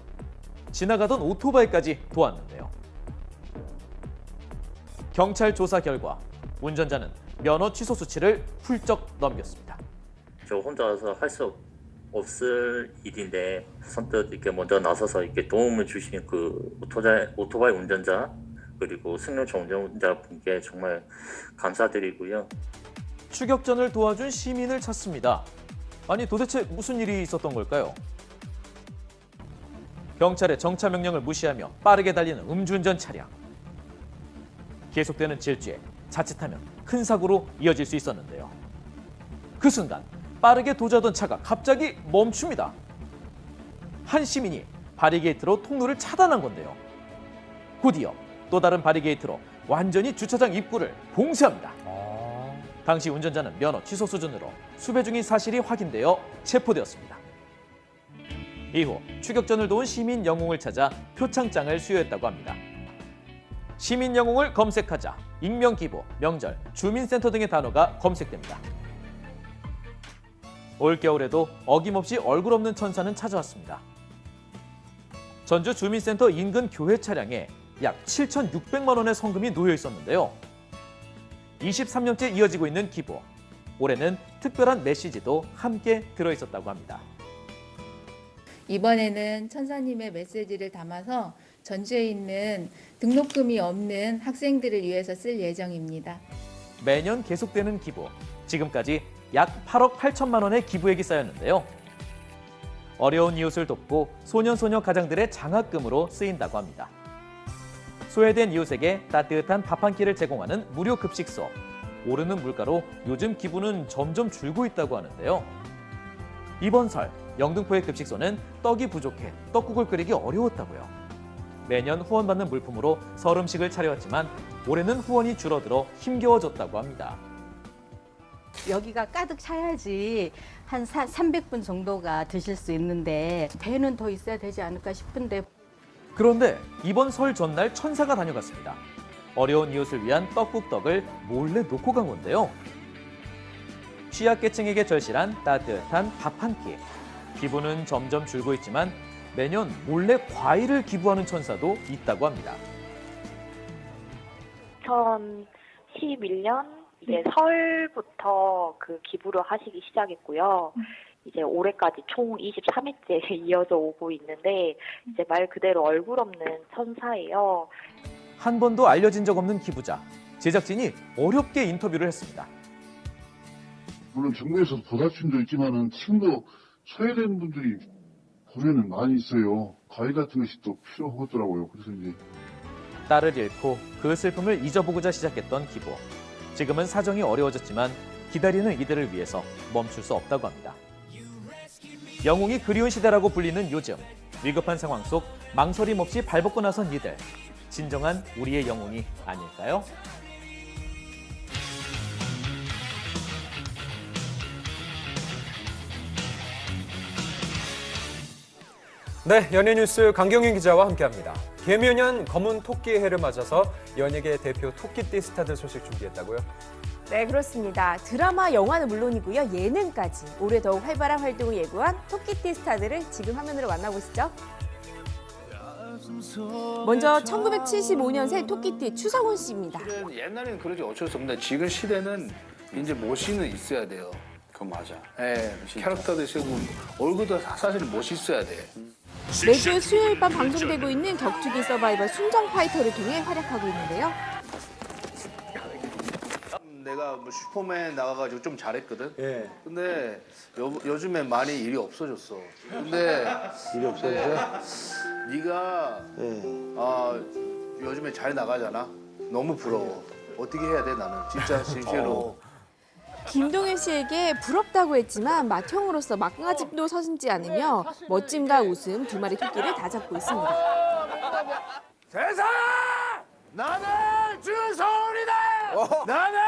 지나가던 오토바이까지 도왔는데요. 경찰 조사 결과 운전자는 면허 취소 수치를 훌쩍 넘겼습니다. 저 혼자서 할 수 없을 일인데 선뜻 이렇게 먼저 나서서 이렇게 도움을 주신 그 오토바이 운전자 그리고 승용차 운전자분께 정말 감사드리고요. 추격전을 도와준 시민을 찾습니다. 아니 도대체 무슨 일이 있었던 걸까요? 경찰의 정차 명령을 무시하며 빠르게 달리는 음주운전 차량. 계속되는 질주에 자칫하면 큰 사고로 이어질 수 있었는데요. 그 순간 빠르게 도주하던 차가 갑자기 멈춥니다. 한 시민이 바리게이트로 통로를 차단한 건데요. 곧이어 또 다른 바리게이트로 완전히 주차장 입구를 봉쇄합니다. 당시 운전자는 면허 취소 수준으로 수배 중인 사실이 확인되어 체포되었습니다. 이후 추격전을 도운 시민 영웅을 찾아 표창장을 수여했다고 합니다. 시민 영웅을 검색하자 익명기부, 명절, 주민센터 등의 단어가 검색됩니다. 올겨울에도 어김없이 얼굴 없는 천사는 찾아왔습니다. 전주 주민센터 인근 교회 차량에 약 7,600만 원의 성금이 놓여 있었는데요. 23년째 이어지고 있는 기부. 올해는 특별한 메시지도 함께 들어있었다고 합니다. 이번에는 천사님의 메시지를 담아서 전주에 있는 등록금이 없는 학생들을 위해서 쓸 예정입니다. 매년 계속되는 기부. 지금까지 약 8억 8천만 원의 기부액이 쌓였는데요. 어려운 이웃을 돕고 소년소녀 가장들의 장학금으로 쓰인다고 합니다. 소외된 이웃에게 따뜻한 밥 한 끼를 제공하는 무료 급식소. 오르는 물가로 요즘 기부는 점점 줄고 있다고 하는데요. 이번 설 영등포의 급식소는 떡이 부족해 떡국을 끓이기 어려웠다고요. 매년 후원받는 물품으로 설 음식을 차려왔지만 올해는 후원이 줄어들어 힘겨워졌다고 합니다. 여기가 가득 차야지 한 300분 정도가 드실 수 있는데 배는 더 있어야 되지 않을까 싶은데. 그런데 이번 설 전날 천사가 다녀갔습니다. 어려운 이웃을 위한 떡국떡을 몰래 놓고 간 건데요. 취약계층에게 절실한 따뜻한 밥 한 끼. 기부는 점점 줄고 있지만 매년 몰래 과일을 기부하는 천사도 있다고 합니다. 2011년 이제 설부터 그 기부를 하시기 시작했고요. 이제 올해까지 총 23회째 이어져 오고 있는데 이제 말 그대로 얼굴 없는 천사예요. 한 번도 알려진 적 없는 기부자. 제작진이 어렵게 인터뷰를 했습니다. 물론 정부에서 보살핌도 있지만은 지금도 소외된 분들이 고려는 많이 있어요. 과일 같은 것이 또 필요하더라고요. 그래서 이제 딸을 잃고 그 슬픔을 잊어보고자 시작했던 기부. 지금은 사정이 어려워졌지만 기다리는 이들을 위해서 멈출 수 없다고 합니다. 영웅이 그리운 시대라고 불리는 요즘, 위급한 상황 속 망설임 없이 발벗고 나선 이들. 진정한 우리의 영웅이 아닐까요? 네, 연예뉴스 강경윤 기자와 함께합니다. 개묘년 검은 토끼의 해를 맞아서 연예계 대표 토끼띠 스타들 소식 준비했다고요? 네, 그렇습니다. 드라마, 영화는 물론이고요. 예능까지 올해 더욱 활발한 활동을 예고한 토끼띠 스타들을 지금 화면으로 만나보시죠. 먼저 1975년생 토끼띠 추성훈 씨입니다. 옛날에는 그러지 어쩔 수 없는데 지금 시대는 이제 멋있는 있어야 돼요. 그건 맞아. 예, 캐릭터도 있고 얼굴도 사실 멋있어야 돼. 매주 수요일 밤 방송되고 있는 격투기 서바이벌 순정 파이터를 통해 활약하고 있는데요. 내가 뭐 슈퍼맨 나가가지고 좀 잘했거든. 예. 근데 요즘에 많이 일이 없어졌어. 근데 일이 없어졌어요? 네가 요즘에 잘 나가잖아. 너무 부러워. 어떻게 해야 돼 나는 진짜 진짜로. 김동현 씨에게 부럽다고 했지만 맏형으로서 막가집도 서슴지 않으며 멋짐과 웃음 두 마리 토끼를 다 잡고 있습니다. 세상! 나는 주성훈이다! 나는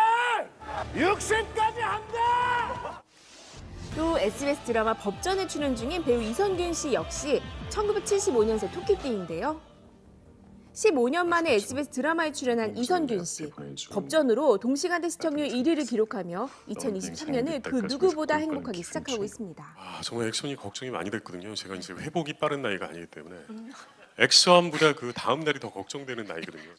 60까지 한다! 또 SBS 드라마 법전에 출연 중인 배우 이선균 씨 역시 1975년생 토끼띠인데요. 15년 만에 SBS 드라마에 출연한 이선균 씨. 법전으로 동시간대 시청률 1위를 기록하며 2023년을 그 누구보다 행복하게 시작하고 있습니다. 정말 액션이 걱정이 많이 됐거든요. 제가 이제 회복이 빠른 나이가 아니기 때문에 액션보다 그 다음 날이 더 걱정되는 나이거든요.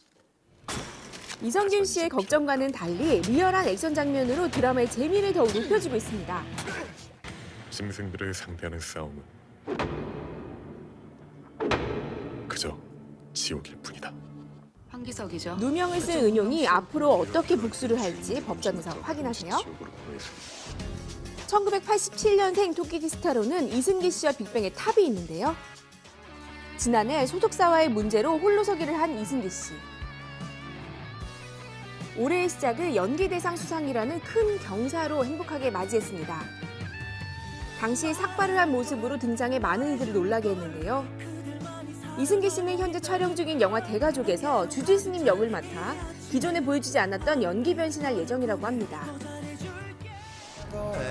이선균 씨의 걱정과는 달리 리얼한 액션 장면으로 드라마의 재미를 더욱 높여주고 있습니다. 짐승들을 상대하는 싸움은 그저 지옥일 뿐이다. 황기석이죠. 누명을 쓴 은용이 앞으로 어떻게 복수를 할지 법전에서 확인하세요. 1987년생 토끼띠 스타로는 이승기 씨와 빅뱅의 탑이 있는데요. 지난해 소속사와의 문제로 홀로서기를 한 이승기 씨. 올해의 시작을 연기대상 수상이라는 큰 경사로 행복하게 맞이했습니다. 당시 삭발을 한 모습으로 등장해 많은 이들을 놀라게 했는데요. 이승기 씨는 현재 촬영 중인 영화 대가족에서 주지스님 역을 맡아 기존에 보여주지 않았던 연기 변신할 예정이라고 합니다.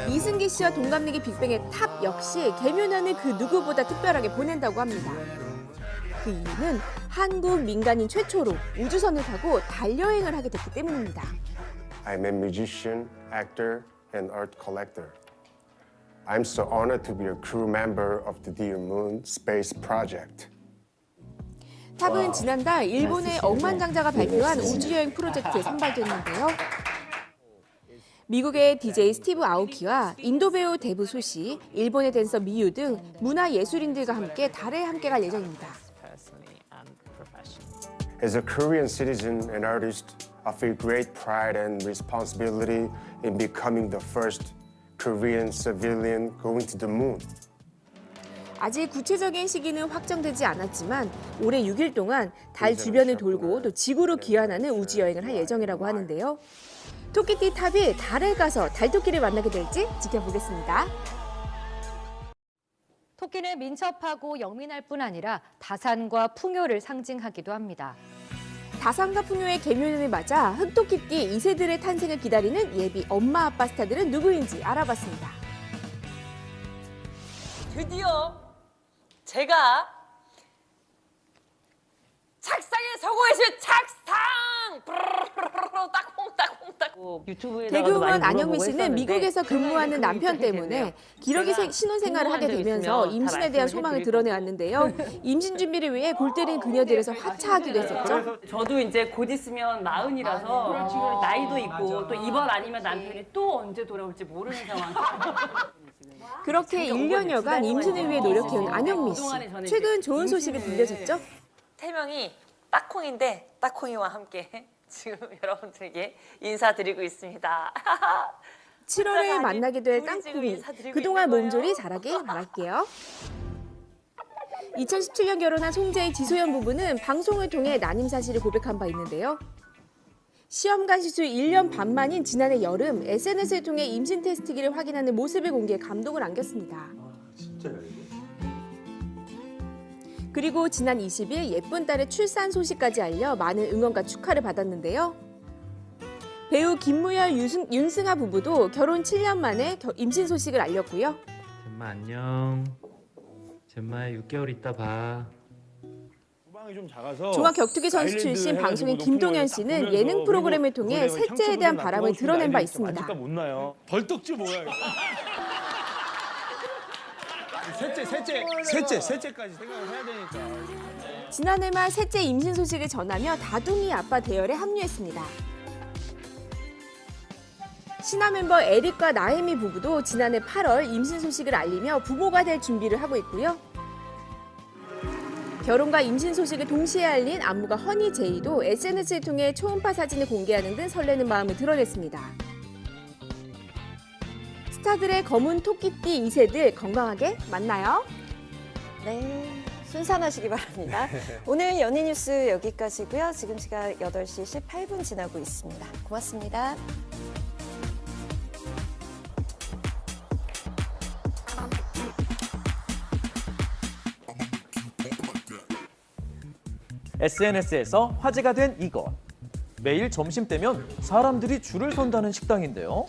이승기 씨와 동갑내기 빅뱅의 탑 역시 개묘년을 그 누구보다 특별하게 보낸다고 합니다. 그 이유는 한국 민간인 최초로 우주선을 타고 달여행을 하게 됐기 때문입니다. I'm a musician, actor, and art collector. I'm so honored to be a crew member of the Dear Moon Space Project. 탑은 지난달 일본의 억만장자가 발표한 우주여행 프로젝트에 선발됐는데요. 미국의 DJ 스티브 아오키와 인도 배우 데브 소시, 일본의 댄서 미유 등 문화예술인들과 함께 달에 함께 갈 예정입니다. As a Korean citizen and artist, I feel great pride and responsibility in becoming the first Korean civilian going to the moon. 아직 구체적인 시기는 확정되지 않았지만 올해 6일 동안 달 주변을 돌고 또 지구로 귀환하는 우주여행을 할 예정이라고 하는데요. 토끼띠 탑이 달에 가서 달토끼를 만나게 될지 지켜보겠습니다. 토끼는 민첩하고 영민할 뿐 아니라 다산과 풍요를 상징하기도 합니다. 다산과 풍요의 개묘년을 맞아 흑토끼띠 2세들의 탄생을 기다리는 예비 엄마 아빠 스타들은 누구인지 알아봤습니다. 드디어 제가 착상에 성공했어요. 착상! 따콩따콩따콩. 개그우먼 안영민 씨는 미국에서 근무하는 남편 때문에 기러기 신혼생활을 하게 되면서 임신에 대한 소망을 드러내왔는데요. 임신 준비를 위해 골 때린 그녀들에서 화차하기도 했었죠. 저도 이제 곧 있으면 40이라서 나이도 있고 또 이번 아니면 남편이 또 언제 돌아올지 모르는 상황. 그렇게 1년여간 임신을 위해 노력해온 안영민 씨. 최근 좋은 소식이 들려졌죠? 태명이 따콩인데 따콩이와 함께 지금 여러분들에게 인사드리고 있습니다. 7월에 만나게 될 땅콩이 그동안 몸조리 잘하길 바랄게요. 2017년 결혼한 송재희 지소연 부부는 방송을 통해 난임 사실을 고백한 바 있는데요. 시험관 시술 1년 반 만인 지난해 여름 SNS를 통해 임신 테스트기를 확인하는 모습을 공개해 감동을 안겼습니다. 진짜요 이거? 그리고 지난 20일 예쁜 딸의 출산 소식까지 알려 많은 응원과 축하를 받았는데요. 배우 김무열, 윤승아 부부도 결혼 7년 만에 임신 소식을 알렸고요. 젬마 안녕. 젬마야 6개월 있다 봐. 종합격투기 선수 출신 방송인 김동현 씨는 예능 프로그램을 통해 셋째에 대한 바람을 드러낸 바 있습니다. 벌떡지 뭐야 이거. 셋째까지 생각을 해야 되니까. 지난해 말 셋째 임신 소식을 전하며 다둥이 아빠 대열에 합류했습니다. 신화 멤버 에릭과 나혜미 부부도 지난해 8월 임신 소식을 알리며 부모가 될 준비를 하고 있고요. 결혼과 임신 소식을 동시에 알린 안무가 허니 제이도 SNS를 통해 초음파 사진을 공개하는 등 설레는 마음을 드러냈습니다. 스타들의 검은 토끼띠 2세들 건강하게 만나요. 네, 순산하시기 바랍니다. 오늘 연예뉴스 여기까지고요. 지금 시각 8시 18분 지나고 있습니다. 고맙습니다. SNS에서 화제가 된 이것. 매일 점심때면 사람들이 줄을 선다는 식당인데요.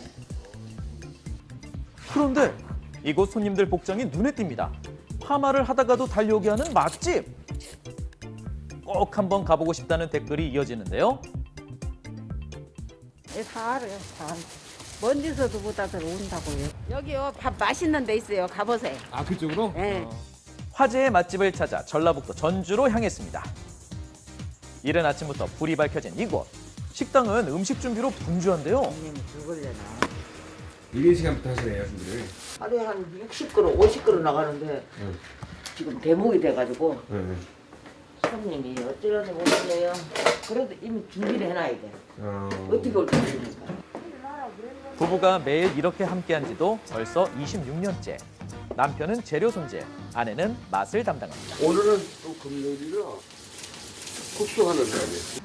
그런데 이곳 손님들 복장이 눈에 띄입니다. 파마를 하다가도 달려오게 하는 맛집. 꼭 한번 가보고 싶다는 댓글이 이어지는데요. 다 알아요, 다. 먼지서도 보다들 온다고요. 여기요, 밥 맛있는 데 있어요. 가보세요. 아 그쪽으로? 네. 화제의 맛집을 찾아 전라북도 전주로 향했습니다. 이른 아침부터 불이 밝혀진 이곳. 식당은 음식 준비로 분주한데요. 죽을려나. 이른 시간부터 하시네요 준비를. 하루에 한 60그릇, 50그릇 나가는데 지금 대목이 돼가지고 손님이 어쩌려니 모르겠네요. 그래도 이미 준비를 해놔야 돼. 어떻게 올지 모르니까. 부부가 매일 이렇게 함께한 지도 벌써 26년째. 남편은 재료 손질, 아내는 맛을 담당합니다. 오늘은 또 금요일이라 국수하는 날이에요.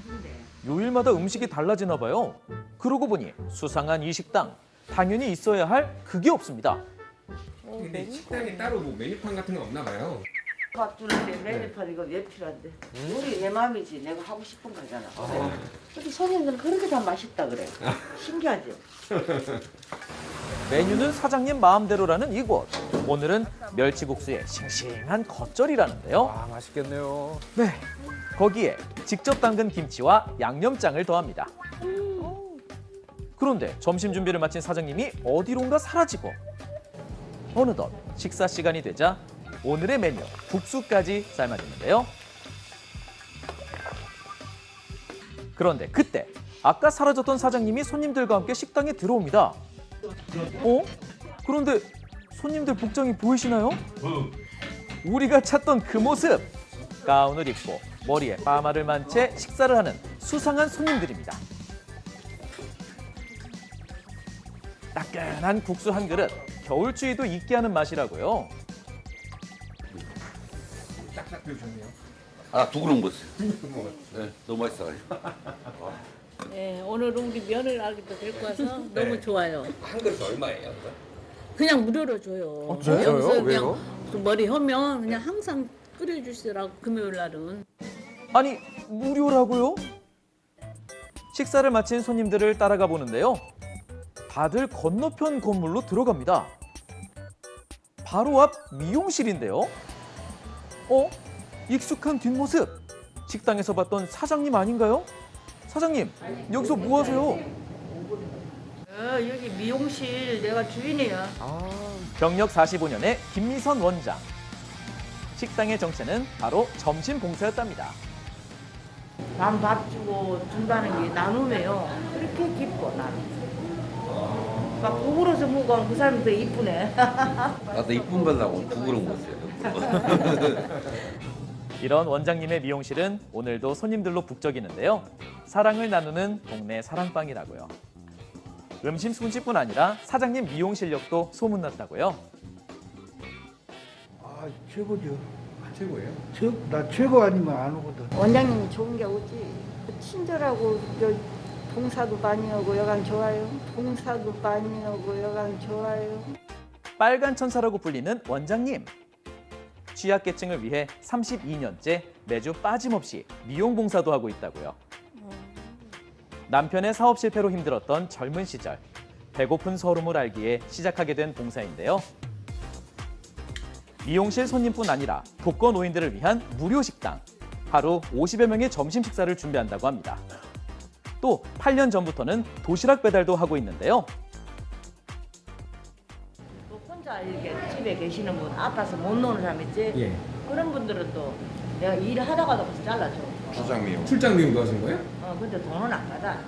요일마다 음식이 달라지나 봐요. 그러고 보니 수상한 이 식당, 당연히 있어야 할 그게 없습니다. 근데 식당에 따로 뭐 메뉴판 같은 거 없나 봐요. 밥 주는데 메뉴판 이거 왜 필요한데? 우리 내 마음이지. 내가 하고 싶은 거잖아. 근데 손님들은 그렇게 다 맛있다 그래. 신기하죠? 메뉴는 사장님 마음대로라는 이곳. 오늘은 멸치국수에 싱싱한 겉절이라는데요. 아, 맛있겠네요. 네, 거기에 직접 담근 김치와 양념장을 더합니다. 그런데 점심 준비를 마친 사장님이 어디론가 사라지고 어느덧 식사 시간이 되자 오늘의 메뉴 국수까지 삶아주는데요. 그런데 그때 아까 사라졌던 사장님이 손님들과 함께 식당에 들어옵니다. 그런데 손님들 복장이 보이시나요? 우리가 찾던 그 모습! 가운을 입고 머리에 파마를 만 채 식사를 하는 수상한 손님들입니다. 따끈한 국수 한 그릇, 겨울추위도 잊게 하는 맛이라고요. 딱딱 드셨네요. 아, 두 그릇 먹었어요. 네, 너무 맛있어가지고. 네, 오늘은 우리 면을 알기도 데리고 와서 너무 좋아요. 한 그릇 얼마예요? 그냥 무료로 줘요. 진짜요? 여기서 그냥 왜요? 머리 하면 그냥 항상 끓여주시더라고, 금요일 날은. 아니, 무료라고요? 식사를 마친 손님들을 따라가 보는데요. 다들 건너편 건물로 들어갑니다. 바로 앞 미용실인데요. 익숙한 뒷모습. 식당에서 봤던 사장님 아닌가요? 사장님, 여기서 뭐 하세요? 여기 미용실 내가 주인이야. 경력 45년의 김미선 원장. 식당의 정체는 바로 점심 봉사였답니다. 남 밥 주고 준다는 게 나눔이에요. 그렇게 기뻐 나는. 막 부부로서 먹으면 그 사람이 더 이쁘네. 나도 이쁜 별라고 두 그릇 먹었어요. 이런 원장님의 미용실은 오늘도 손님들로 북적이는데요. 사랑을 나누는 동네 사랑방이라고요. 음식 솜씨뿐 아니라 사장님 미용 실력도 소문났다고요. 아, 최고죠. 최고예요? 나 최고 아니면 안 오거든. 원장님이 좋은 게 오지. 친절하고 봉사도 많이 하고 여간 좋아요. 봉사도 많이 하고 여간 좋아요. 빨간 천사라고 불리는 원장님. 취약계층을 위해 32년째 매주 빠짐없이 미용 봉사도 하고 있다고요. 남편의 사업 실패로 힘들었던 젊은 시절, 배고픈 서름을 알기에 시작하게 된 봉사인데요. 미용실 손님뿐 아니라 독거 노인들을 위한 무료 식당, 하루 50여 명의 점심 식사를 준비한다고 합니다. 또 8년 전부터는 도시락 배달도 하고 있는데요. 또 혼자 이렇게 집에 계시는 분, 아파서 못 노는 사람 있지? 예. 그런 분들은 또 내가 일하다가도 가서 잘라줘. 출장 미용도 하신 거예요? 근데 돈은 안 받아.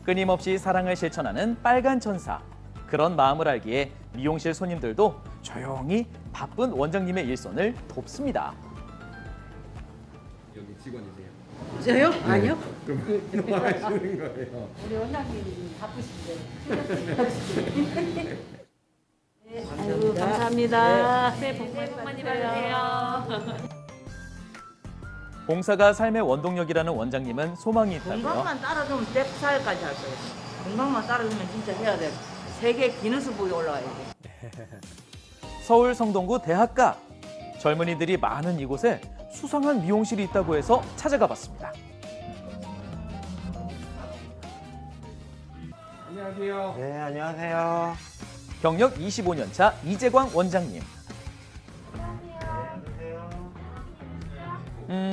끊임없이 사랑을 실천하는 빨간 천사. 그런 마음을 알기에 미용실 손님들도 조용히 바쁜 원장님의 일손을 돕습니다. 여기 직원이세요? 저요? 네. 아니요. 그럼 뭐 하시는 거예요? 우리 원장님이 바쁘신데. 아이고, 감사합니다. 새해 복 많이 받으세요. 봉사가 삶의 원동력이라는 원장님은 소망이 있다고요. 건강만 따라주면 100살까지 할 거예요. 건강만 따라주면 진짜 해야 돼. 세계 기네스북에 올라가야 돼. 서울 성동구 대학가. 젊은이들이 많은 이곳에 수상한 미용실이 있다고 해서 찾아가 봤습니다. 안녕하세요. 네, 안녕하세요. 경력 25년 차 이재광 원장님.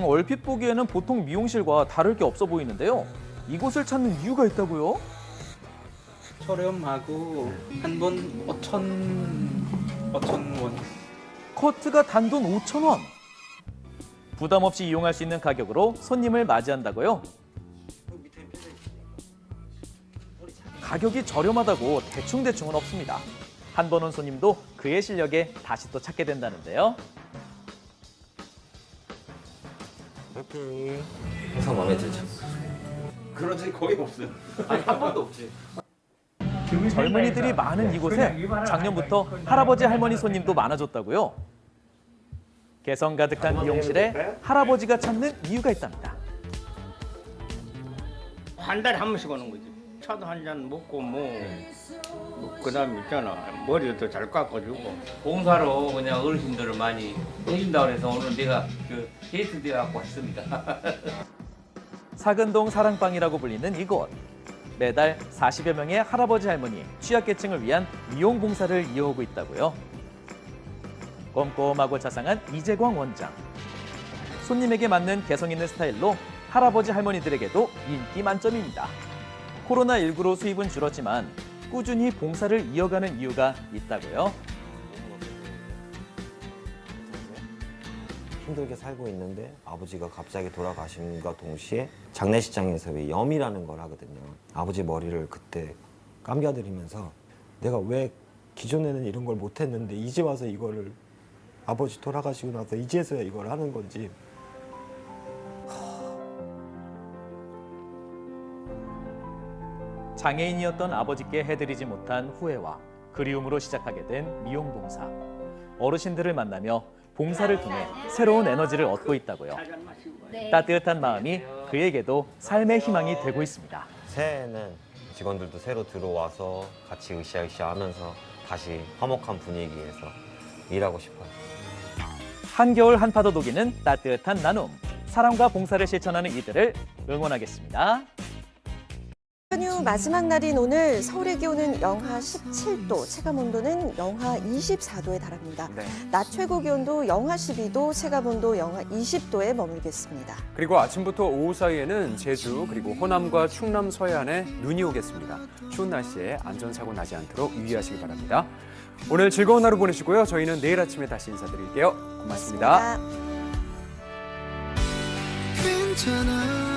얼핏 보기에는 보통 미용실과 다를 게 없어 보이는데요. 이곳을 찾는 이유가 있다고요? 저렴하고 한 번 5,000원. 커트가 단돈 5,000원. 부담 없이 이용할 수 있는 가격으로 손님을 맞이한다고요? 가격이 저렴하다고 대충대충은 없습니다. 한 번 온 손님도 그의 실력에 다시 또 찾게 된다는데요. 항상 마음에 들죠. 그런 적이 거의 없어요. 아니 한 번도 없지. 젊은이들이 많은 이곳에 작년부터 할아버지 할머니 손님도 많아졌다고요. 개성 가득한 미용실에 할아버지가 찾는 이유가 있답니다. 한 달에 한 번씩 오는 거지. 차도 한 잔 먹고 그다음 있잖아. 머리도 잘 깎아주고. 봉사로 그냥 어르신들을 많이 해준다 그래서 오늘 내가 그 데이트 돼 갖고 왔습니다. 사근동 사랑방이라고 불리는 이곳. 매달 40여 명의 할아버지 할머니, 취약계층을 위한 미용 봉사를 이어오고 있다고요. 꼼꼼하고 자상한 이재광 원장. 손님에게 맞는 개성 있는 스타일로 할아버지 할머니들에게도 인기 만점입니다. 코로나19로 수입은 줄었지만 꾸준히 봉사를 이어가는 이유가 있다고요. 힘들게 살고 있는데 아버지가 갑자기 돌아가심과 동시에 장례식장에서 염이라는 걸 하거든요. 아버지 머리를 그때 감겨드리면서 내가 왜 기존에는 이런 걸 못했는데 이제 와서 이거를 아버지 돌아가시고 나서 이제서야 이걸 하는 건지. 장애인이었던 아버지께 해드리지 못한 후회와 그리움으로 시작하게 된 미용 봉사. 어르신들을 만나며 봉사를 통해 새로운 에너지를 얻고 있다고요. 따뜻한 마음이 그에게도 삶의 희망이 되고 있습니다. 새해에는 직원들도 새로 들어와서 같이 으쌰으쌰 하면서 다시 화목한 분위기에서 일하고 싶어요. 한겨울 한파도 녹이는 따뜻한 나눔. 사랑과 봉사를 실천하는 이들을 응원하겠습니다. 연휴 마지막 날인 오늘 서울의 기온은 영하 17도, 체감온도는 영하 24도에 달합니다. 낮 최고 기온도 영하 12도, 체감온도 영하 20도에 머물겠습니다. 그리고 아침부터 오후 사이에는 제주 그리고 호남과 충남 서해안에 눈이 오겠습니다. 추운 날씨에 안전사고 나지 않도록 유의하시기 바랍니다. 오늘 즐거운 하루 보내시고요. 저희는 내일 아침에 다시 인사드릴게요. 고맙습니다. 고맙습니다.